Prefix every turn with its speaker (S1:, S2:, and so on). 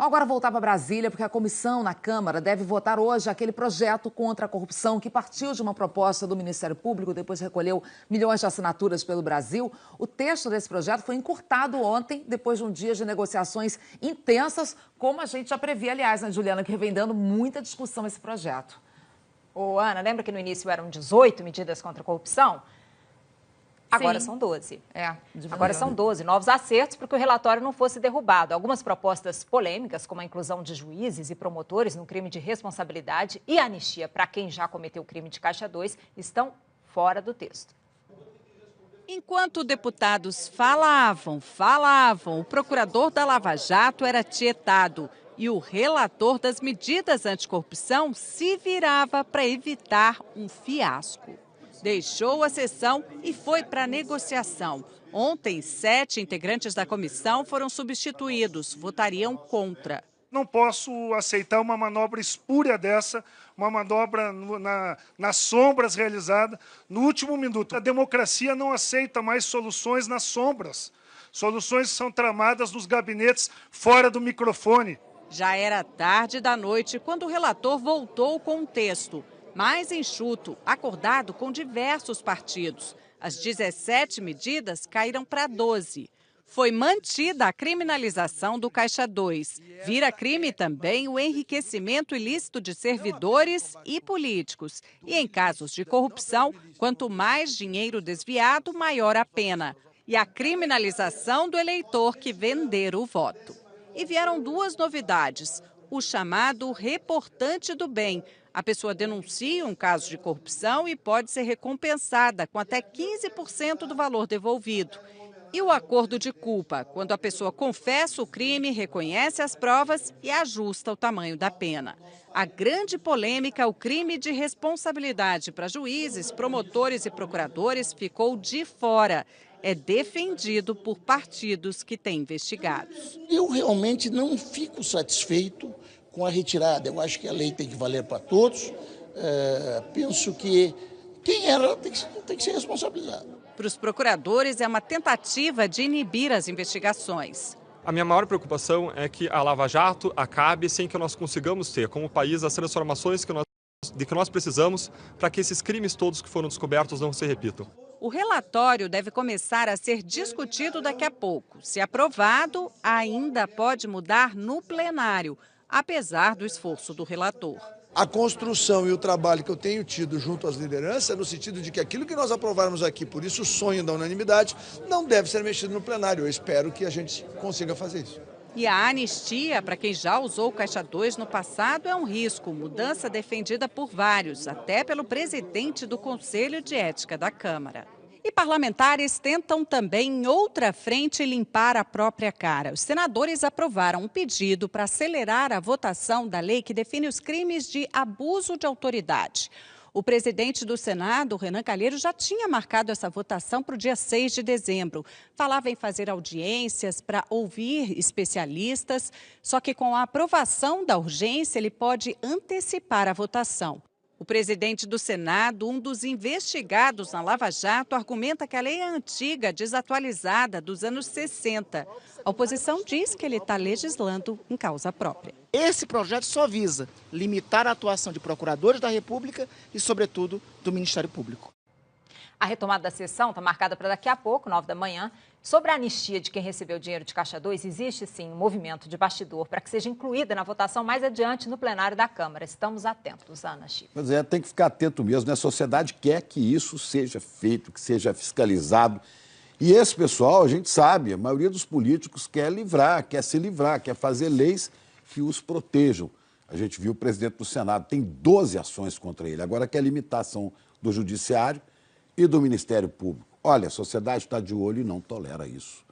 S1: Vamos agora voltar para Brasília, porque a comissão na Câmara deve votar hoje aquele projeto contra a corrupção que partiu de uma proposta do Ministério Público, depois recolheu milhões de assinaturas pelo Brasil. O texto desse projeto foi encurtado ontem, depois de um dia de negociações intensas, como a gente já previa, aliás, né, Juliana, que vem dando muita discussão esse projeto.
S2: Ô, Ana, lembra que no início eram 18 medidas contra a corrupção? Agora
S1: Sim.
S2: são 12.
S1: Diminuiu.
S2: Agora são 12 novos acertos para que o relatório não fosse derrubado. Algumas propostas polêmicas, como a inclusão de juízes e promotores no crime de responsabilidade e a anistia para quem já cometeu o crime de Caixa 2, estão fora do texto.
S3: Enquanto deputados falavam, o procurador da Lava Jato era tietado e o relator das medidas anticorrupção se virava para evitar um fiasco. Deixou a sessão e foi para a negociação. Ontem, 7 integrantes da comissão foram substituídos, votariam contra.
S4: Não posso aceitar uma manobra espúria dessa, uma manobra nas sombras realizada no último minuto. A democracia não aceita mais soluções nas sombras. Soluções que são tramadas nos gabinetes fora do microfone.
S3: Já era tarde da noite quando o relator voltou com um texto mais enxuto, acordado com diversos partidos. As 17 medidas caíram para 12. Foi mantida a criminalização do Caixa 2. Vira crime também o enriquecimento ilícito de servidores e políticos. E em casos de corrupção, quanto mais dinheiro desviado, maior a pena. E a criminalização do eleitor que vender o voto. E vieram 2 novidades. O chamado reportante do bem. A pessoa denuncia um caso de corrupção e pode ser recompensada com até 15% do valor devolvido. E o acordo de culpa, quando a pessoa confessa o crime, reconhece as provas e ajusta o tamanho da pena. A grande polêmica, o crime de responsabilidade para juízes, promotores e procuradores, ficou de fora. É defendido por partidos que têm investigados.
S5: Eu realmente não fico satisfeito com a retirada. Eu acho que a lei tem que valer para todos. Penso que quem erra tem que ser responsabilizado.
S3: Para os procuradores, é uma tentativa de inibir as investigações.
S6: A minha maior preocupação é que a Lava Jato acabe sem que nós consigamos ter, como país, as transformações de que nós precisamos para que esses crimes todos que foram descobertos não se repitam.
S3: O relatório deve começar a ser discutido daqui a pouco. Se aprovado, ainda pode mudar no plenário, apesar do esforço do relator.
S7: A construção e o trabalho que eu tenho tido junto às lideranças, no sentido de que aquilo que nós aprovarmos aqui, por isso o sonho da unanimidade, não deve ser mexido no plenário. Eu espero que a gente consiga fazer isso.
S3: E a anistia para quem já usou o Caixa 2 no passado é um risco, mudança defendida por vários, até pelo presidente do Conselho de Ética da Câmara. E parlamentares tentam também, em outra frente, limpar a própria cara. Os senadores aprovaram um pedido para acelerar a votação da lei que define os crimes de abuso de autoridade. O presidente do Senado, Renan Calheiros, já tinha marcado essa votação para o dia 6 de dezembro. Falava em fazer audiências para ouvir especialistas, só que com a aprovação da urgência, ele pode antecipar a votação. O presidente do Senado, um dos investigados na Lava Jato, argumenta que a lei é antiga, desatualizada, dos anos 60. A oposição diz que ele está legislando em causa própria.
S8: Esse projeto só visa limitar a atuação de procuradores da República e, sobretudo, do Ministério Público.
S2: A retomada da sessão está marcada para daqui a pouco, 9 da manhã. Sobre a anistia de quem recebeu dinheiro de Caixa 2, existe sim um movimento de bastidor para que seja incluída na votação mais adiante no plenário da Câmara. Estamos atentos, Ana Chico.
S9: Pois é, tem que ficar atento mesmo, né? A sociedade quer que isso seja feito, que seja fiscalizado. E esse pessoal, a gente sabe, a maioria dos políticos quer se livrar, quer fazer leis que os protejam. A gente viu o presidente do Senado, tem 12 ações contra ele. Agora quer limitação do Judiciário e do Ministério Público. Olha, a sociedade está de olho e não tolera isso.